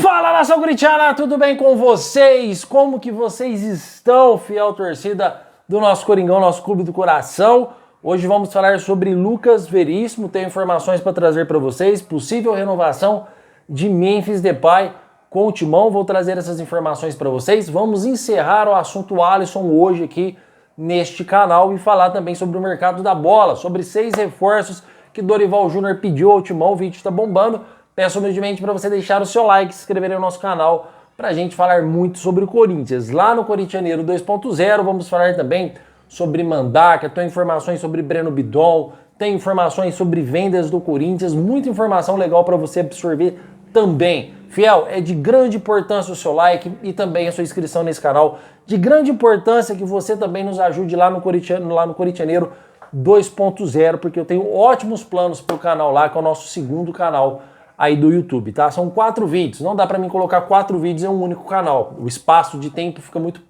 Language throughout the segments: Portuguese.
Fala, nação corintiana, tudo bem com vocês? Como que vocês estão, fiel torcida do nosso Coringão, nosso clube do coração? Hoje vamos falar sobre Lucas Veríssimo, tenho informações para trazer para vocês, possível renovação de Memphis Depay com o Timão, vou trazer essas informações para vocês. Vamos encerrar o assunto Alisson hoje aqui neste canal e falar também sobre o mercado da bola, sobre 6 reforços que Dorival Júnior pediu ao Timão. O vídeo está bombando. Peço humildemente para você deixar o seu like, se inscrever no nosso canal para a gente falar muito sobre o Corinthians. Lá no Corintianeiro 2.0 vamos falar também sobre Mandaca, tem informações sobre Breno Bidon, tem informações sobre vendas do Corinthians, muita informação legal para você absorver também. Fiel, é de grande importância o seu like e também a sua inscrição nesse canal. De grande importância que você também nos ajude lá no Corintianeiro 2.0, porque eu tenho ótimos planos para o canal lá, que é o nosso segundo canal aí do YouTube, tá? São 4 vídeos, não dá para mim colocar 4 vídeos em um único canal. O espaço de tempo fica muito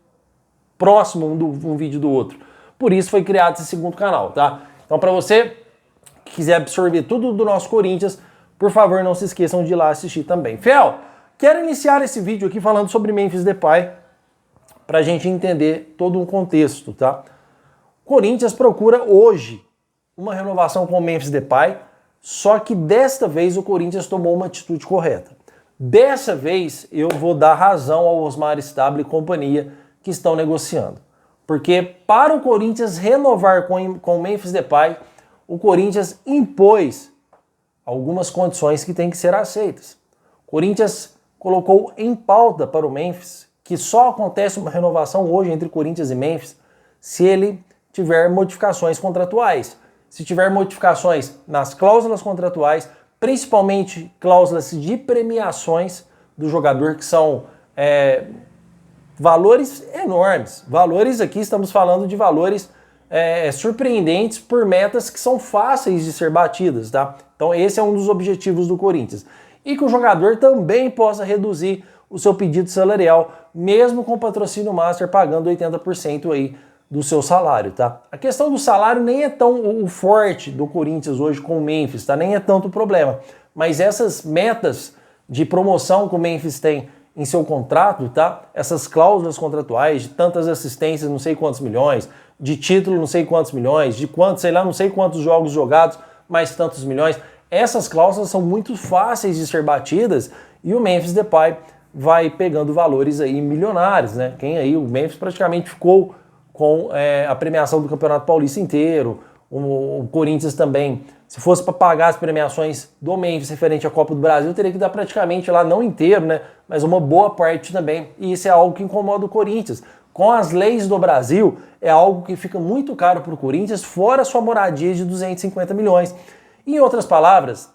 próximo um vídeo do outro. Por isso foi criado esse segundo canal, tá? Então para você que quiser absorver tudo do nosso Corinthians, por favor, não se esqueçam de ir lá assistir também. Fiel, quero iniciar esse vídeo aqui falando sobre Memphis Depay, pra gente entender todo um contexto, tá? Corinthians procura hoje uma renovação com o Memphis Depay, só que desta vez o Corinthians tomou uma atitude correta. Dessa vez eu vou dar razão ao Osmar Stable e companhia que estão negociando. Porque para o Corinthians renovar com o Memphis Depay, o Corinthians impôs algumas condições que têm que ser aceitas. O Corinthians colocou em pauta para o Memphis que só acontece uma renovação hoje entre Corinthians e Memphis se ele tiver modificações contratuais. Se tiver modificações nas cláusulas contratuais, principalmente cláusulas de premiações do jogador, que são valores enormes. Valores aqui, estamos falando de valores surpreendentes por metas que são fáceis de ser batidas, tá? Então esse é um dos objetivos do Corinthians. E que o jogador também possa reduzir o seu pedido salarial, mesmo com o patrocínio master pagando 80% aí do seu salário, tá? A questão do salário nem é tão o forte do Corinthians hoje com o Memphis, tá? Nem é tanto o problema. Mas essas metas de promoção que o Memphis tem em seu contrato, tá? Essas cláusulas contratuais de tantas assistências, não sei quantos milhões, de título, não sei quantos milhões, de quantos, sei lá, não sei quantos jogos jogados, mais tantos milhões. Essas cláusulas são muito fáceis de ser batidas e o Memphis Depay vai pegando valores aí milionários, né? Quem aí, o Memphis praticamente ficou com a premiação do Campeonato Paulista inteiro, o Corinthians também, se fosse para pagar as premiações do Memphis referente à Copa do Brasil, teria que dar praticamente lá, não inteiro, né, mas uma boa parte também, e isso é algo que incomoda o Corinthians. Com as leis do Brasil, é algo que fica muito caro para o Corinthians, fora sua moradia de 250 milhões. Em outras palavras,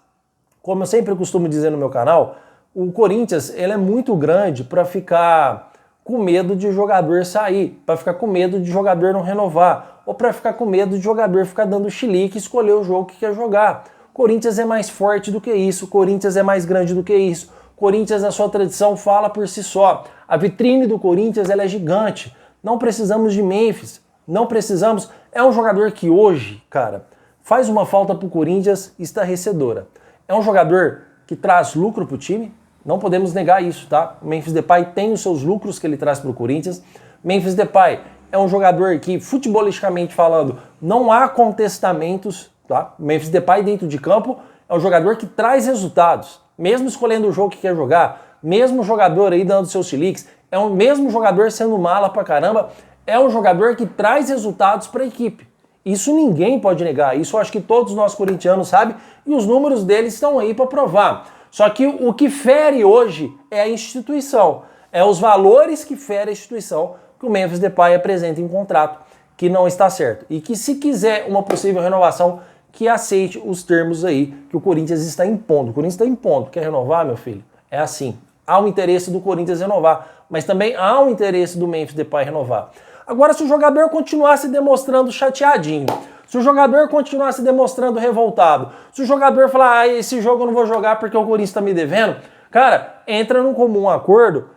como eu sempre costumo dizer no meu canal, o Corinthians ele é muito grande para ficar com medo de jogador sair, para ficar com medo de jogador não renovar, ou para ficar com medo de jogador ficar dando chilique e escolher o jogo que quer jogar. Corinthians é mais forte do que isso, Corinthians é mais grande do que isso, Corinthians, a sua tradição fala por si só. A vitrine do Corinthians ela é gigante, não precisamos de Memphis, não precisamos. É um jogador que hoje, cara, faz uma falta pro Corinthians estarrecedora. É um jogador que traz lucro pro time, não podemos negar isso, tá? O Memphis Depay tem os seus lucros que ele traz para o Corinthians. Memphis Depay é um jogador que, futebolisticamente falando, não há contestamentos, tá? O Memphis Depay dentro de campo é um jogador que traz resultados. Mesmo escolhendo o jogo que quer jogar, mesmo o jogador aí dando seus chiliques, é o mesmo jogador sendo mala pra caramba, é um jogador que traz resultados para a equipe. Isso ninguém pode negar, isso eu acho que todos nós corintianos sabem e os números deles estão aí para provar. Só que o que fere hoje é a instituição, é os valores que fere a instituição que o Memphis Depay apresenta em contrato, que não está certo. E que se quiser uma possível renovação, que aceite os termos aí que o Corinthians está impondo. O Corinthians está impondo. Quer renovar, meu filho? É assim. Há um interesse do Corinthians renovar, mas também há um interesse do Memphis Depay renovar. Agora, se o jogador continuar se demonstrando chateadinho, se o jogador continuar se demonstrando revoltado, se o jogador falar, esse jogo eu não vou jogar porque o Corinthians está me devendo, cara, entra num comum acordo,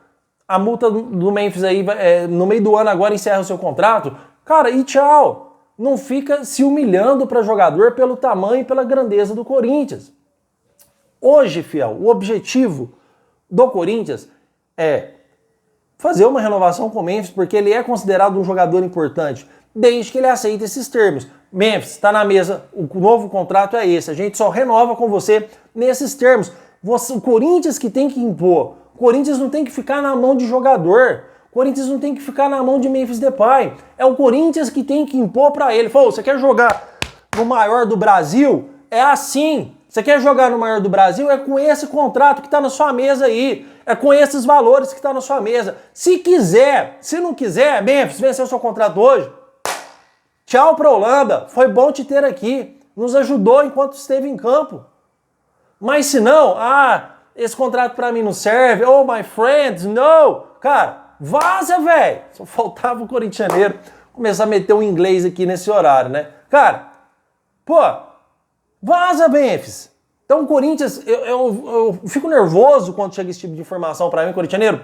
a multa do Memphis aí, no meio do ano agora encerra o seu contrato, cara, e tchau. Não fica se humilhando para jogador pelo tamanho e pela grandeza do Corinthians. Hoje, fiel, o objetivo do Corinthians é fazer uma renovação com o Memphis, porque ele é considerado um jogador importante, desde que ele aceite esses termos. Memphis, está na mesa, o novo contrato é esse, a gente só renova com você nesses termos. O Corinthians que tem que impor, o Corinthians não tem que ficar na mão de jogador, o Corinthians não tem que ficar na mão de Memphis Depay, é o Corinthians que tem que impor para ele. Falou, você quer jogar no maior do Brasil? É assim. Você quer jogar no maior do Brasil? É com esse contrato que está na sua mesa aí. É com esses valores que está na sua mesa. Se quiser, se não quiser, Memphis, venceu o seu contrato hoje. Tchau pra Holanda. Foi bom te ter aqui. Nos ajudou enquanto esteve em campo. Mas se não, esse contrato pra mim não serve. Oh, my friends, no. Cara, vaza, velho. Só faltava o corintianeiro começar a meter o inglês aqui nesse horário, né? Cara, pô, vaza, Memphis. Então o Corinthians, eu fico nervoso quando chega esse tipo de informação para mim, corintianeiro,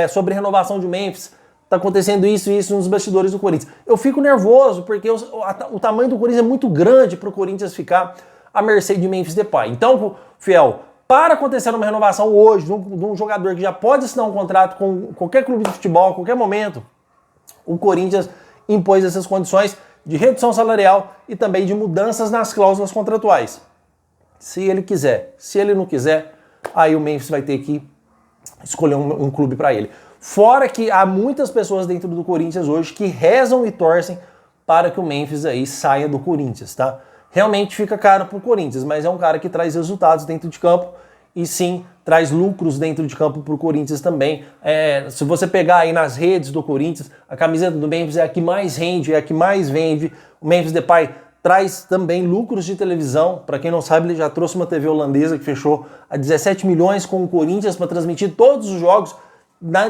sobre renovação de Memphis. Tá acontecendo isso e isso nos bastidores do Corinthians. Eu fico nervoso porque o tamanho do Corinthians é muito grande para o Corinthians ficar à mercê de Memphis Depay. Então, Fiel, para acontecer uma renovação hoje de um jogador que já pode assinar um contrato com qualquer clube de futebol, a qualquer momento, o Corinthians impôs essas condições de redução salarial e também de mudanças nas cláusulas contratuais. Se ele quiser. Se ele não quiser, aí o Memphis vai ter que escolher um clube para ele. Fora que há muitas pessoas dentro do Corinthians hoje que rezam e torcem para que o Memphis aí saia do Corinthians, tá? Realmente fica caro pro Corinthians, mas é um cara que traz resultados dentro de campo e sim, traz lucros dentro de campo pro Corinthians também. Se você pegar aí nas redes do Corinthians, a camiseta do Memphis é a que mais rende, é a que mais vende. O Memphis Depay traz também lucros de televisão. Para quem não sabe, ele já trouxe uma TV holandesa que fechou a 17 milhões com o Corinthians para transmitir todos os jogos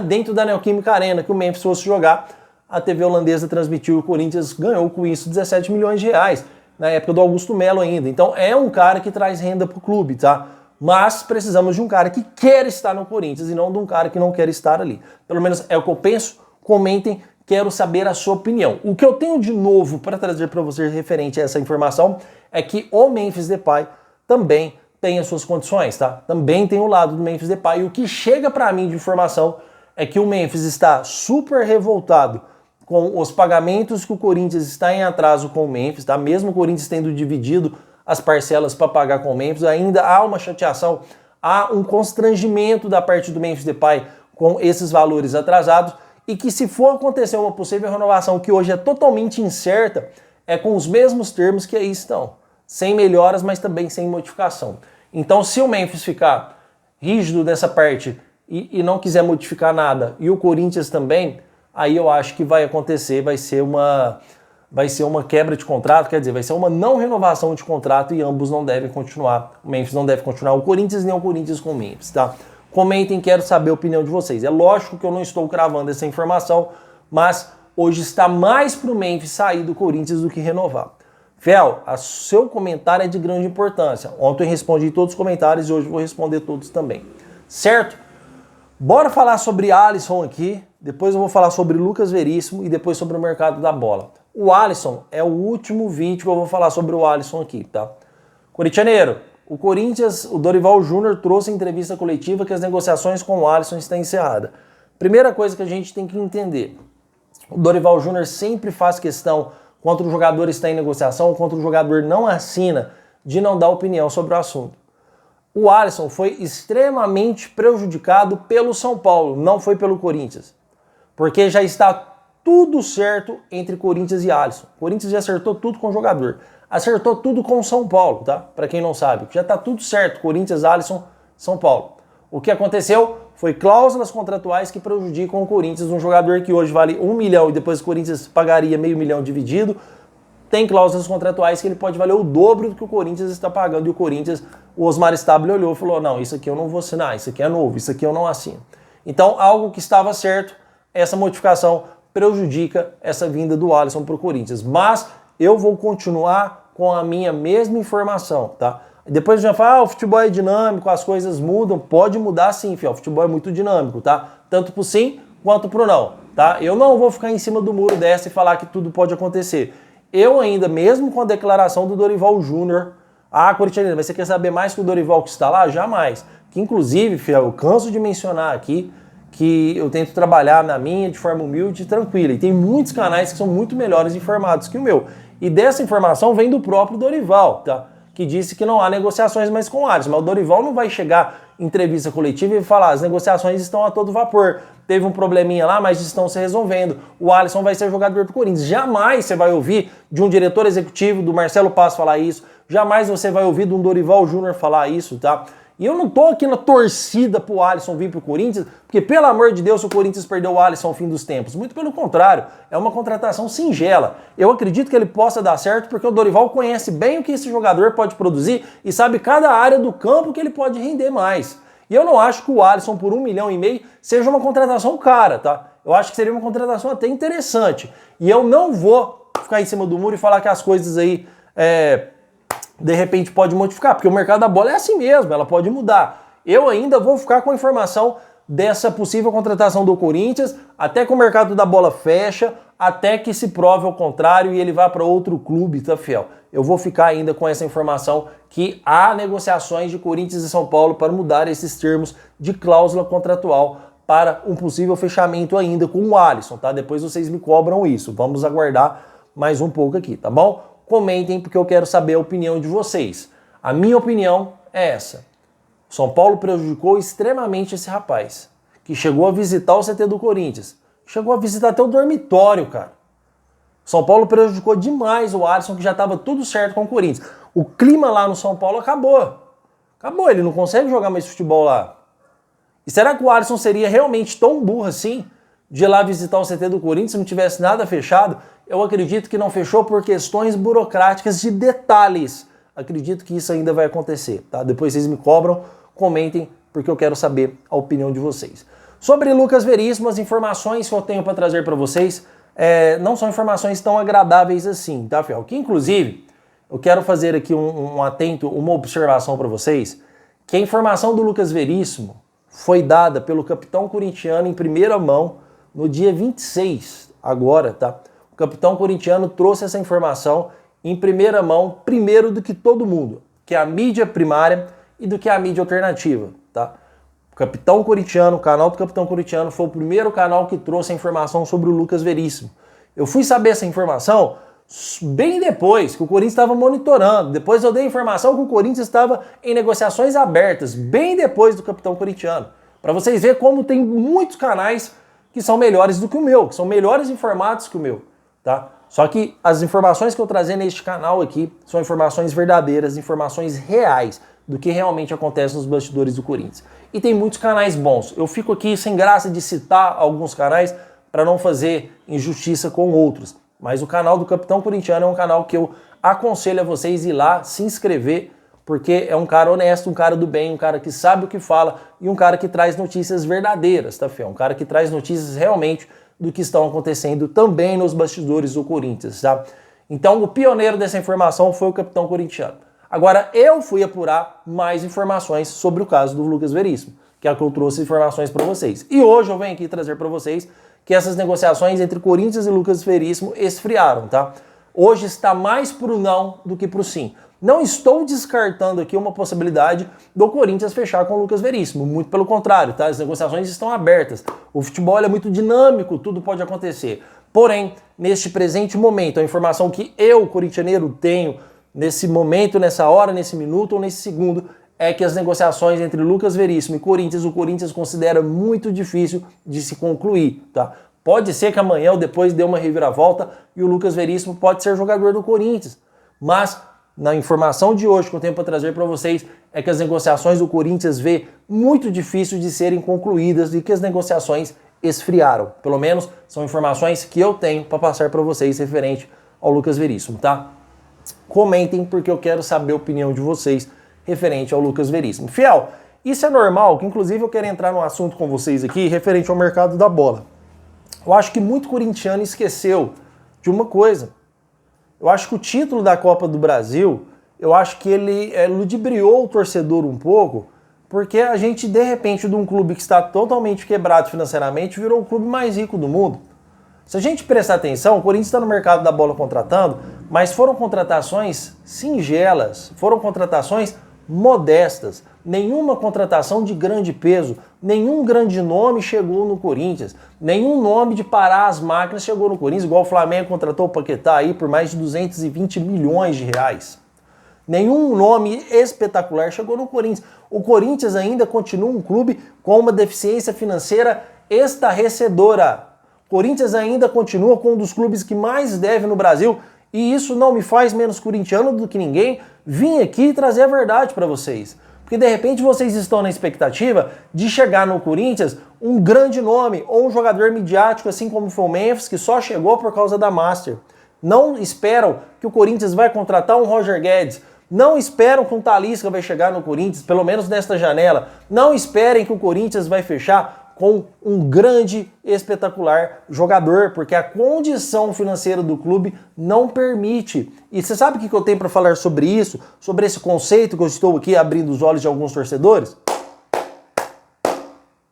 dentro da Neoquímica Arena que o Memphis fosse jogar. A TV holandesa transmitiu, o Corinthians ganhou com isso 17 milhões de reais, na época do Augusto Melo ainda. Então é um cara que traz renda pro clube, tá? Mas precisamos de um cara que quer estar no Corinthians e não de um cara que não quer estar ali. Pelo menos é o que eu penso. Comentem, quero saber a sua opinião. O que eu tenho de novo para trazer para vocês referente a essa informação é que o Memphis Depay também tem as suas condições, tá? Também tem o lado do Memphis Depay. E o que chega para mim de informação é que o Memphis está super revoltado com os pagamentos que o Corinthians está em atraso com o Memphis, tá? Mesmo o Corinthians tendo dividido as parcelas para pagar com o Memphis, ainda há uma chateação, há um constrangimento da parte do Memphis Depay com esses valores atrasados e que se for acontecer uma possível renovação que hoje é totalmente incerta, é com os mesmos termos que aí estão. Sem melhoras, mas também sem modificação. Então, se o Memphis ficar rígido nessa parte e não quiser modificar nada, e o Corinthians também, aí eu acho que vai acontecer, vai ser uma quebra de contrato, quer dizer, vai ser uma não renovação de contrato e ambos não devem continuar. O Memphis não deve continuar, o Corinthians nem o Corinthians com o Memphis, tá? Comentem, quero saber a opinião de vocês. É lógico que eu não estou cravando essa informação, mas hoje está mais pro Memphis sair do Corinthians do que renovar. Fel, seu comentário é de grande importância. Ontem eu respondi todos os comentários e hoje vou responder todos também. Certo? Bora falar sobre Alisson aqui, depois eu vou falar sobre Lucas Veríssimo e depois sobre o mercado da bola. O Alisson é o último vídeo que eu vou falar sobre o Alisson aqui, tá? Corintianeiro, o Corinthians, o Dorival Júnior trouxe em entrevista coletiva que as negociações com o Alisson estão encerradas. Primeira coisa que a gente tem que entender, o Dorival Júnior sempre faz questão, quando o jogador está em negociação, quando o jogador não assina, de não dar opinião sobre o assunto. O Alisson foi extremamente prejudicado pelo São Paulo, não foi pelo Corinthians. Porque já está tudo certo entre Corinthians e Alisson. O Corinthians já acertou tudo com o jogador. Acertou tudo com o São Paulo, tá? Para quem não sabe. Já está tudo certo, Corinthians, Alisson, São Paulo. O que aconteceu foi cláusulas contratuais que prejudicam o Corinthians, um jogador que hoje vale 1 milhão e depois o Corinthians pagaria meio milhão dividido. Tem cláusulas contratuais que ele pode valer o dobro do que o Corinthians está pagando. E o Corinthians, o Osmar Stabile olhou e falou, não, isso aqui eu não vou assinar, isso aqui é novo, isso aqui eu não assino. Então, algo que estava certo, essa modificação prejudica essa vinda do Alisson para o Corinthians. Mas eu vou continuar com a minha mesma informação, tá? Depois já fala, o futebol é dinâmico, as coisas mudam. Pode mudar sim, filho. O futebol é muito dinâmico, tá? Tanto pro sim quanto pro não, tá? Eu não vou ficar em cima do muro dessa e falar que tudo pode acontecer. Eu ainda, mesmo com a declaração do Dorival Júnior, Corinthians, mas você quer saber mais que o Dorival que está lá? Jamais. que inclusive, fiel, eu canso de mencionar aqui que eu tento trabalhar na minha de forma humilde e tranquila. E tem muitos canais que são muito melhores informados que o meu. E dessa informação vem do próprio Dorival, tá? Que disse que não há negociações mais com o Alisson. Mas o Dorival não vai chegar em entrevista coletiva e falar: as negociações estão a todo vapor. Teve um probleminha lá, mas estão se resolvendo. O Alisson vai ser jogador do Corinthians. Jamais você vai ouvir de um diretor executivo, do Marcelo Paes, falar isso. Jamais você vai ouvir de um Dorival Júnior falar isso, tá? E eu não tô aqui na torcida pro Alisson vir pro Corinthians, porque, pelo amor de Deus, o Corinthians perdeu o Alisson ao fim dos tempos. Muito pelo contrário, é uma contratação singela. Eu acredito que ele possa dar certo, porque o Dorival conhece bem o que esse jogador pode produzir e sabe cada área do campo que ele pode render mais. E eu não acho que o Alisson, por 1,5 milhão, seja uma contratação cara, tá? Eu acho que seria uma contratação até interessante. E eu não vou ficar em cima do muro e falar que as coisas aí... de repente pode modificar, porque o mercado da bola é assim mesmo, ela pode mudar. Eu ainda vou ficar com a informação dessa possível contratação do Corinthians, até que o mercado da bola fecha, até que se prove ao contrário e ele vá para outro clube, tá, fiel? Eu vou ficar ainda com essa informação que há negociações de Corinthians e São Paulo para mudar esses termos de cláusula contratual para um possível fechamento ainda com o Alisson, tá? Depois vocês me cobram isso, vamos aguardar mais um pouco aqui, tá bom? Comentem, porque eu quero saber a opinião de vocês. A minha opinião é essa. São Paulo prejudicou extremamente esse rapaz, que chegou a visitar o CT do Corinthians. Chegou a visitar até o dormitório, cara. São Paulo prejudicou demais o Alisson, que já estava tudo certo com o Corinthians. O clima lá no São Paulo acabou. Acabou, ele não consegue jogar mais futebol lá. E será que o Alisson seria realmente tão burro assim, de ir lá visitar o CT do Corinthians se não tivesse nada fechado? Eu acredito que não fechou por questões burocráticas de detalhes. Acredito que isso ainda vai acontecer, tá? Depois vocês me cobram, comentem, porque eu quero saber a opinião de vocês. Sobre Lucas Veríssimo, as informações que eu tenho para trazer para vocês não são informações tão agradáveis assim, tá, fiel? Que inclusive, eu quero fazer aqui uma observação para vocês, que a informação do Lucas Veríssimo foi dada pelo capitão corintiano em primeira mão no dia 26, agora, tá? O capitão corintiano trouxe essa informação em primeira mão, primeiro do que todo mundo, que é a mídia primária e do que a mídia alternativa, tá? O capitão corintiano, o canal do capitão corintiano foi o primeiro canal que trouxe a informação sobre o Lucas Veríssimo. Eu fui saber essa informação bem depois que o Corinthians estava monitorando. Depois eu dei a informação que o Corinthians estava em negociações abertas, bem depois do capitão corintiano. Para vocês verem como tem muitos canais que são melhores do que o meu, que são melhores informados que o meu, tá? Só que as informações que eu trazer neste canal aqui são informações verdadeiras, informações reais do que realmente acontece nos bastidores do Corinthians. E tem muitos canais bons. Eu fico aqui sem graça de citar alguns canais para não fazer injustiça com outros. Mas o canal do Capitão Corintiano é um canal que eu aconselho a vocês ir lá, se inscrever, porque é um cara honesto, um cara do bem, um cara que sabe o que fala e um cara que traz notícias verdadeiras, tá, Fê? Um cara que traz notícias realmente do que estão acontecendo também nos bastidores do Corinthians, tá? Então o pioneiro dessa informação foi o Capitão Corintiano. Agora eu fui apurar mais informações sobre o caso do Lucas Veríssimo, que é o que eu trouxe informações para vocês. E hoje eu venho aqui trazer para vocês que essas negociações entre Corinthians e Lucas Veríssimo esfriaram, tá? Hoje está mais pro não do que pro sim. Não estou descartando aqui uma possibilidade do Corinthians fechar com o Lucas Veríssimo, muito pelo contrário, tá? As negociações estão abertas. O futebol é muito dinâmico, tudo pode acontecer. Porém, neste presente momento, a informação que eu, corintianeiro, tenho nesse momento, nessa hora, nesse minuto ou nesse segundo, é que as negociações entre Lucas Veríssimo e Corinthians, o Corinthians considera muito difícil de se concluir, tá? Pode ser que amanhã ou depois dê uma reviravolta e o Lucas Veríssimo pode ser jogador do Corinthians, mas na informação de hoje que eu tenho para trazer para vocês é que as negociações do Corinthians vê muito difícil de serem concluídas e que as negociações esfriaram. Pelo menos são informações que eu tenho para passar para vocês referente ao Lucas Veríssimo, tá? Comentem porque eu quero saber a opinião de vocês referente ao Lucas Veríssimo. Fiel, isso é normal, que inclusive eu quero entrar num assunto com vocês aqui referente ao mercado da bola. Eu acho que muito corintiano esqueceu de uma coisa. Eu acho que o título da Copa do Brasil, eu acho que ele ludibriou o torcedor um pouco, porque a gente, de repente, de um clube que está totalmente quebrado financeiramente, virou o clube mais rico do mundo. Se a gente prestar atenção, o Corinthians está no mercado da bola contratando, mas foram contratações singelas, foram contratações modestas. Nenhuma contratação de grande peso, nenhum grande nome chegou no Corinthians, nenhum nome de parar as máquinas chegou no Corinthians, igual o Flamengo contratou o Paquetá aí por mais de 220 milhões de reais. Nenhum nome espetacular chegou no Corinthians. O Corinthians ainda continua um clube com uma deficiência financeira estarrecedora. O Corinthians ainda continua com um dos clubes que mais deve no Brasil, e isso não me faz menos corintiano do que ninguém. Vim aqui trazer a verdade para vocês. Porque de repente vocês estão na expectativa de chegar no Corinthians um grande nome ou um jogador midiático, assim como foi o Memphis, que só chegou por causa da Master. Não esperam que o Corinthians vai contratar um Roger Guedes. Não esperam que um Talisca vai chegar no Corinthians, pelo menos nesta janela. Não esperem que o Corinthians vai fechar com um grande, espetacular jogador, porque a condição financeira do clube não permite. E você sabe o que eu tenho para falar sobre isso? Sobre esse conceito que eu estou aqui abrindo os olhos de alguns torcedores?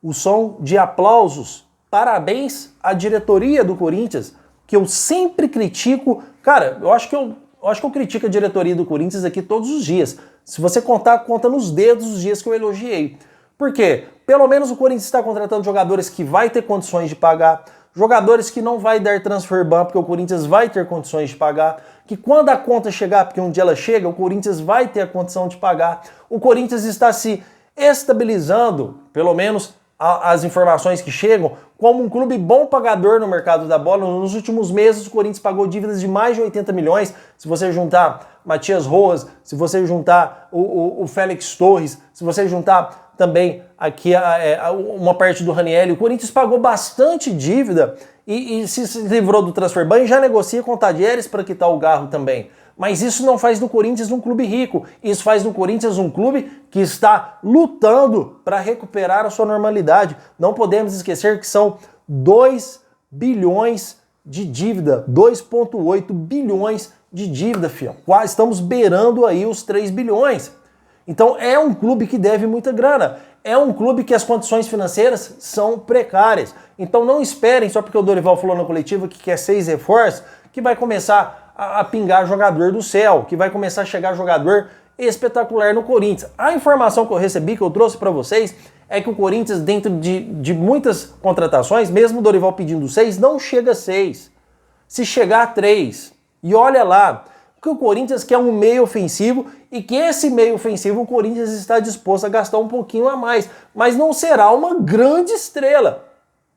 O som de aplausos. Parabéns à diretoria do Corinthians, que eu sempre critico. Cara, eu acho que eu critico a diretoria do Corinthians aqui todos os dias. Se você contar, conta nos dedos os dias que eu elogiei. Por quê? Pelo menos o Corinthians está contratando jogadores que vai ter condições de pagar, jogadores que não vai dar transfer ban, porque o Corinthians vai ter condições de pagar, que quando a conta chegar, porque um dia ela chega, o Corinthians vai ter a condição de pagar. O Corinthians está se estabilizando, pelo menos as informações que chegam, como um clube bom pagador no mercado da bola. Nos últimos meses o Corinthians pagou dívidas de mais de 80 milhões, se você juntar Matias Rojas, se você juntar o Félix Torres, se você juntar também aqui uma parte do Ranieri. O Corinthians pagou bastante dívida e se livrou do transfer ban e já negocia com o Tadieres para quitar o Garro também. Mas isso não faz do Corinthians um clube rico, isso faz do Corinthians um clube que está lutando para recuperar a sua normalidade. Não podemos esquecer que são 2 bilhões de dívida, 2,8 bilhões de dívida, fião. Quase estamos beirando aí os 3 bilhões. Então é um clube que deve muita grana, é um clube que as condições financeiras são precárias. Então não esperem, só porque o Dorival falou na coletiva que quer 6 reforços, que vai começar a pingar jogador do céu, que vai começar a chegar jogador espetacular no Corinthians. A informação que eu recebi, que eu trouxe para vocês, é que o Corinthians, dentro de muitas contratações, mesmo o Dorival pedindo 6, não chega a 6. Se chegar a 3. E olha lá, que o Corinthians quer um meio ofensivo e que esse meio ofensivo o Corinthians está disposto a gastar um pouquinho a mais. Mas não será uma grande estrela,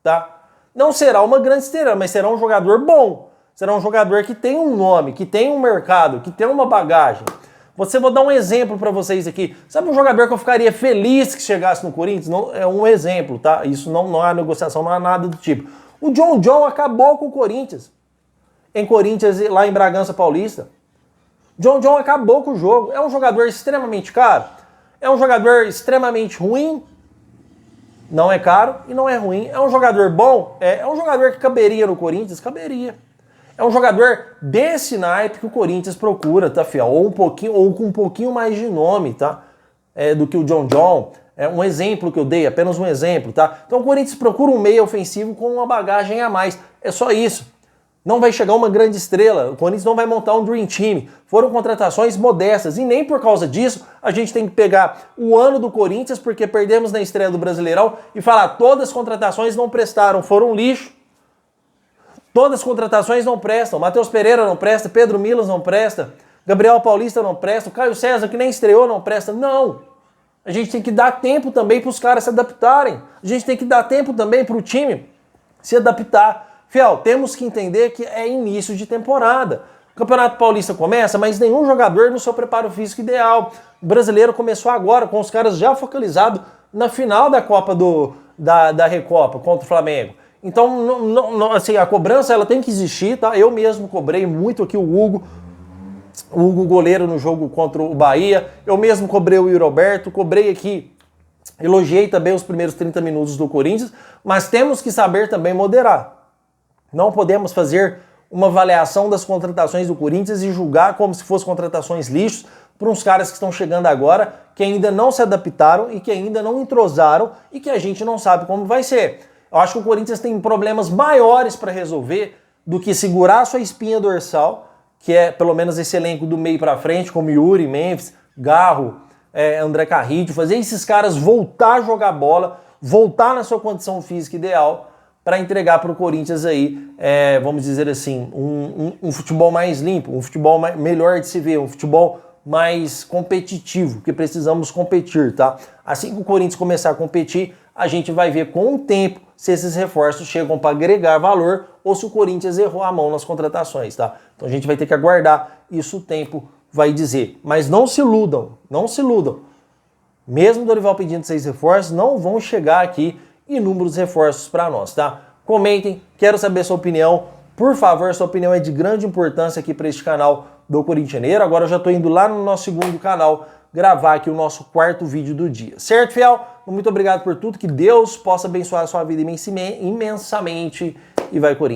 tá? Não será uma grande estrela, mas será um jogador bom. Será um jogador que tem um nome, que tem um mercado, que tem uma bagagem. Vou dar um exemplo para vocês aqui. Sabe um jogador que eu ficaria feliz que chegasse no Corinthians? Não, é um exemplo, tá? Isso não há negociação, não há nada do tipo. O John acabou com o Corinthians. Em Corinthians, lá em Bragança Paulista. John acabou com o jogo. É um jogador extremamente caro. É um jogador extremamente ruim. Não é caro e não é ruim. É um jogador bom. É um jogador que caberia no Corinthians? Caberia. É um jogador desse naipe que o Corinthians procura, tá, fiel? Ou com um pouquinho mais de nome, tá? Do que o John. É um exemplo que eu dei, apenas um exemplo, tá? Então o Corinthians procura um meio ofensivo com uma bagagem a mais. É só isso. Não vai chegar uma grande estrela, o Corinthians não vai montar um Dream Team. Foram contratações modestas e nem por causa disso a gente tem que pegar o ano do Corinthians, porque perdemos na estreia do Brasileirão, e falar todas as contratações não prestaram, foram lixo. Todas as contratações não prestam. Matheus Pereira não presta, Pedro Milas não presta, Gabriel Paulista não presta, o Caio César, que nem estreou, não presta. Não! A gente tem que dar tempo também para os caras se adaptarem. A gente tem que dar tempo também para o time se adaptar. Fiel, temos que entender que é início de temporada. O Campeonato Paulista começa, mas nenhum jogador no seu preparo físico ideal. O brasileiro começou agora, com os caras já focalizados na final da Copa da Recopa contra o Flamengo. Então, assim, a cobrança ela tem que existir, tá? Eu mesmo cobrei muito aqui o Hugo goleiro no jogo contra o Bahia. Eu mesmo cobrei o Yuri Alberto, cobrei aqui, elogiei também os primeiros 30 minutos do Corinthians, mas temos que saber também moderar. Não podemos fazer uma avaliação das contratações do Corinthians e julgar como se fossem contratações lixos para uns caras que estão chegando agora, que ainda não se adaptaram e que ainda não entrosaram e que a gente não sabe como vai ser. Eu acho que o Corinthians tem problemas maiores para resolver do que segurar sua espinha dorsal, que é pelo menos esse elenco do meio para frente, como Yuri, Memphis, Garro, André Carrillo, fazer esses caras voltar a jogar bola, voltar na sua condição física ideal para entregar para o Corinthians aí, vamos dizer assim, um futebol mais limpo, um futebol melhor de se ver, um futebol mais competitivo, que precisamos competir, tá? Assim que o Corinthians começar a competir, a gente vai ver com o tempo se esses reforços chegam para agregar valor ou se o Corinthians errou a mão nas contratações, tá? Então a gente vai ter que aguardar, isso o tempo vai dizer. Mas não se iludam, não se iludam. Mesmo o Dorival pedindo 6 reforços, não vão chegar aqui inúmeros reforços para nós, tá? Comentem, quero saber a sua opinião. Por favor, sua opinião é de grande importância aqui para este canal do Corintianeiro. Agora eu já estou indo lá no nosso segundo canal gravar aqui o nosso 4º vídeo do dia. Certo, fiel? Muito obrigado por tudo. Que Deus possa abençoar a sua vida imensamente. E vai, Corinthians!